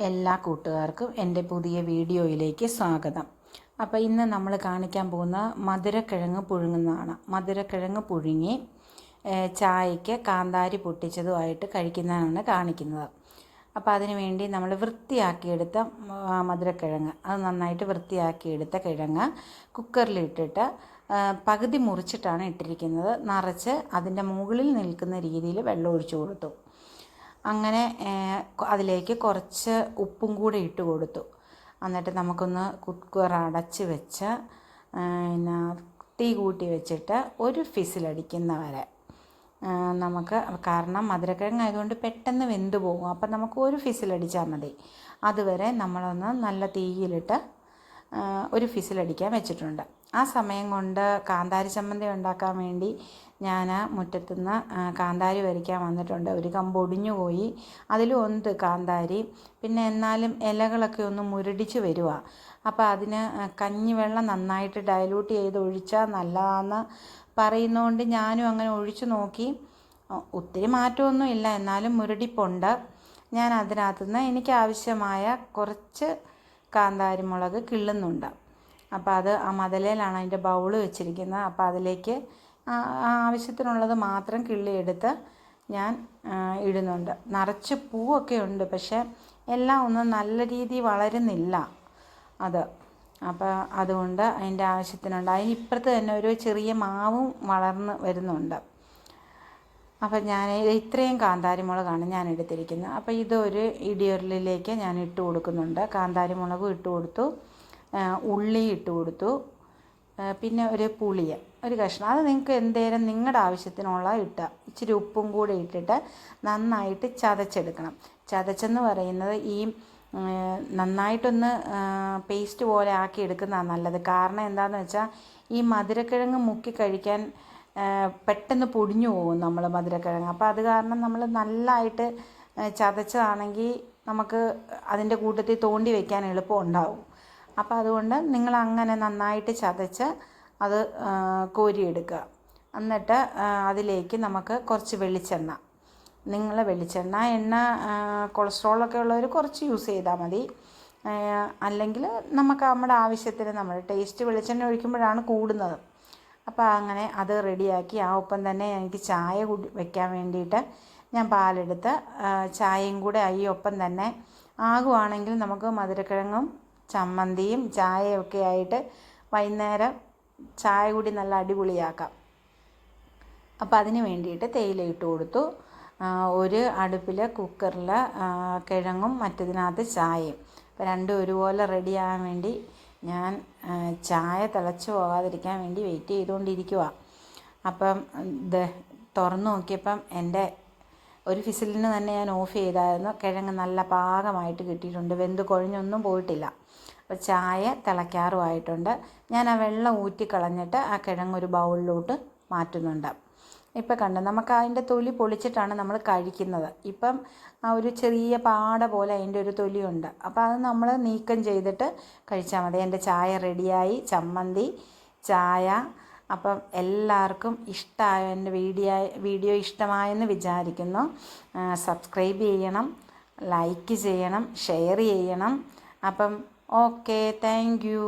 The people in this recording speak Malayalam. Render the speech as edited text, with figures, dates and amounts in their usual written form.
എല്ലാ കൂട്ടുകാർക്കും എൻ്റെ പുതിയ വീഡിയോയിലേക്ക് സ്വാഗതം. അപ്പോൾ ഇന്ന് നമ്മൾ കാണിക്കാൻ പോകുന്ന മധുരക്കിഴങ്ങ് പുഴുങ്ങുന്നതാണ്. മധുരക്കിഴങ്ങ് പുഴുങ്ങി ചായയ്ക്ക് കാന്താരി പൊട്ടിച്ചതുമായിട്ട് കഴിക്കുന്നതാണ് കാണിക്കുന്നത്. അപ്പോൾ അതിനു വേണ്ടി നമ്മൾ വൃത്തിയാക്കിയെടുത്ത മധുരക്കിഴങ്ങ്, അത് നന്നായിട്ട് വൃത്തിയാക്കിയെടുത്ത കിഴങ്ങ് കുക്കറിലിട്ടിട്ട് പകുതി മുറിച്ചിട്ടാണ് ഇട്ടിരിക്കുന്നത്. നിറച്ച് അതിൻ്റെ മുകളിൽ നിൽക്കുന്ന രീതിയിൽ വെള്ളം ഒഴിച്ചു കൊടുത്തു. അങ്ങനെ അതിലേക്ക് കുറച്ച് ഉപ്പും കൂടെ ഇട്ട് കൊടുത്തു. എന്നിട്ട് നമുക്കൊന്ന് കുക്കർ അടച്ച് വെച്ച് തീ കൂട്ടി വെച്ചിട്ട് ഒരു ഫിസിലടിക്കുന്ന വരെ നമുക്ക്, കാരണം മധുരക്കിഴങ്ങ് ആയതുകൊണ്ട് പെട്ടെന്ന് വെന്ത് പോകും. അപ്പം നമുക്ക് ഒരു ഫിസിലടിച്ചാൽ മതി. അതുവരെ നമ്മളൊന്ന് നല്ല തീയിലിട്ട് ഒരു ഫിസിലടിക്കാൻ വെച്ചിട്ടുണ്ട്. ആ സമയം കൊണ്ട് കാന്താരി ചമ്മന്തി ഉണ്ടാക്കാൻ വേണ്ടി ഞാൻ മുറ്റത്തുനിന്ന് കാന്താരി വരിക്കാൻ വന്നിട്ടുണ്ട്. ഒരു കമ്പ് ഒടിഞ്ഞു പോയി, അതിലും കാന്താരി. പിന്നെ എന്നാലും ഇലകളൊക്കെ ഒന്ന് മുരടിച്ച് വരുക. അപ്പോൾ അതിന് കഞ്ഞിവെള്ളം നന്നായിട്ട് ഡയലൂട്ട് ചെയ്ത് ഒഴിച്ചാൽ നല്ലതാണെന്ന് പറയുന്നതുകൊണ്ട് ഞാനും അങ്ങനെ ഒഴിച്ചു നോക്കി. ഒത്തിരി മാറ്റമൊന്നുമില്ല, എന്നാലും മുരടിപ്പുണ്ട്. ഞാൻ അതിനകത്തുനിന്ന് എനിക്ക് ആവശ്യമായ കുറച്ച് കാന്താരി മുളക് കിള്ളുന്നുണ്ട്. അപ്പോൾ അത് ആ മതലയിലാണ് അതിൻ്റെ ബൗള് വെച്ചിരിക്കുന്നത്. അപ്പോൾ അതിലേക്ക് ആവശ്യത്തിനുള്ളത് മാത്രം കിള്ളിയെടുത്ത് ഞാൻ ഇടുന്നുണ്ട്. നിറച്ച് പൂവൊക്കെ ഉണ്ട്, പക്ഷേ എല്ലാം ഒന്നും നല്ല രീതിയിൽ വളരുന്നില്ല അത്. അപ്പോൾ അതുകൊണ്ട് അതിൻ്റെ ആവശ്യത്തിനുണ്ട്. അതിനിപ്പുറത്ത് തന്നെ ഒരു ചെറിയ മാവും വളർന്ന് വരുന്നുണ്ട്. അപ്പോൾ ഞാൻ ഇത്രയും കാന്താരി മുളകാണ് ഞാൻ എടുത്തിരിക്കുന്നത്. അപ്പോൾ ഇതൊരു ഇടിയുരുളിലേക്ക് ഞാൻ ഇട്ട് കൊടുക്കുന്നുണ്ട്. കാന്താരി മുളകും ഇട്ട് കൊടുത്തു, ഉള്ളി ഇട്ട് കൊടുത്തു, പിന്നെ ഒരു പുളിയ ഒരു കഷ്ണം, അത് നിങ്ങൾക്ക് എന്തേലും നിങ്ങളുടെ ആവശ്യത്തിനുള്ള ഇട്ടുക. ഇച്ചിരി ഉപ്പും കൂടെ ഇട്ടിട്ട് നന്നായിട്ട് ചതച്ചെടുക്കണം. ചതച്ചെന്ന് പറയുന്നത് ഈ നന്നായിട്ടൊന്ന് പേസ്റ്റ് പോലെ ആക്കി എടുക്കുന്നതാണ് നല്ലത്. കാരണം എന്താണെന്ന് വെച്ചാൽ ഈ മധുരക്കിഴങ്ങ് മുക്കി കഴിക്കാൻ പെട്ടെന്ന് പൊടിഞ്ഞു പോകും നമ്മൾ മധുരക്കിഴങ്ങ്. അപ്പോൾ അത് കാരണം നമ്മൾ നല്ലതായിട്ട് ചതച്ചതാണെങ്കിൽ നമുക്ക് അതിൻ്റെ കൂട്ടത്തിൽ തോണ്ടി വയ്ക്കാൻ എളുപ്പം ഉണ്ടാവും. അപ്പോൾ അതുകൊണ്ട് നിങ്ങൾ അങ്ങനെ നന്നായിട്ട് ചതച്ച് അത് കോരിയെടുക്കുക. എന്നിട്ട് അതിലേക്ക് നമുക്ക് കുറച്ച് വെളിച്ചെണ്ണ, എണ്ണ കൊളസ്ട്രോളൊക്കെ ഉള്ളവർ കുറച്ച് യൂസ് ചെയ്താൽ മതി. അല്ലെങ്കിൽ നമുക്ക് നമ്മുടെ ആവശ്യത്തിന് നമ്മൾ ടേസ്റ്റ് വെളിച്ചെണ്ണ ഒഴിക്കുമ്പോഴാണ് കൂടുന്നത്. അപ്പോൾ അങ്ങനെ അത് റെഡിയാക്കി ആ ഒപ്പം തന്നെ എനിക്ക് ചായ വയ്ക്കാൻ വേണ്ടിയിട്ട് ഞാൻ പാലെടുത്ത് ചായയും കൂടെ ഈ ഒപ്പം തന്നെ ആകുവാണെങ്കിൽ നമുക്ക് മധുരക്കിഴങ്ങും ചമ്മന്തിയും ചായയൊക്കെ ആയിട്ട് വൈകുന്നേരം ചായ കൂടി നല്ല അടിപൊളിയാക്കാം. അപ്പോൾ അതിന് വേണ്ടിയിട്ട് തേയില ഇട്ട് കൊടുത്തു. ഒരു അടുപ്പിൽ കുക്കറിൽ കിഴങ്ങും മറ്റതിനകത്ത് ചായയും. അപ്പോൾ രണ്ടും ഒരുപോലെ റെഡിയാകാൻ വേണ്ടി ഞാൻ ചായ തിളച്ച് പോകാതിരിക്കാൻ വേണ്ടി വെയിറ്റ് ചെയ്തുകൊണ്ടിരിക്കുക. അപ്പം ഇത് തുറന്നു നോക്കിയപ്പം എൻ്റെ ഒരു ഫിസിലിന് തന്നെ ഞാൻ ഓഫ് ചെയ്തായിരുന്നു. കിഴങ്ങ് നല്ല പാകമായിട്ട് കിട്ടിയിട്ടുണ്ട്, വെന്ത് കുഴഞ്ഞൊന്നും പോയിട്ടില്ല. അപ്പോൾ ചായ തിളയ്ക്കാറുമായിട്ടുണ്ട്. ഞാൻ ആ വെള്ളം ഊറ്റിക്കളഞ്ഞിട്ട് ആ കിഴങ്ങ് ഒരു ബൗളിലോട്ട് മാറ്റുന്നുണ്ട്. ഇപ്പം കണ്ടു, നമുക്ക് അതിൻ്റെ തൊലി പൊളിച്ചിട്ടാണ് നമ്മൾ കഴിക്കുന്നത്. ഇപ്പം ആ ഒരു ചെറിയ പാട പോലെ അതിൻ്റെ ഒരു തൊലിയുണ്ട്. അപ്പോൾ അത് നമ്മൾ നീക്കം ചെയ്തിട്ട് കഴിച്ചാൽ മതി. എൻ്റെ ചായ റെഡിയായി, ചമ്മന്തി, ചായ. അപ്പം എല്ലാവർക്കും ഇഷ്ടമായ എൻ്റെ വീഡിയോ ഇഷ്ടമായെന്ന് വിചാരിക്കുന്നു. സബ്സ്ക്രൈബ് ചെയ്യണം, ലൈക്ക് ചെയ്യണം, ഷെയർ ചെയ്യണം. അപ്പം ഓക്കെ, താങ്ക് യു.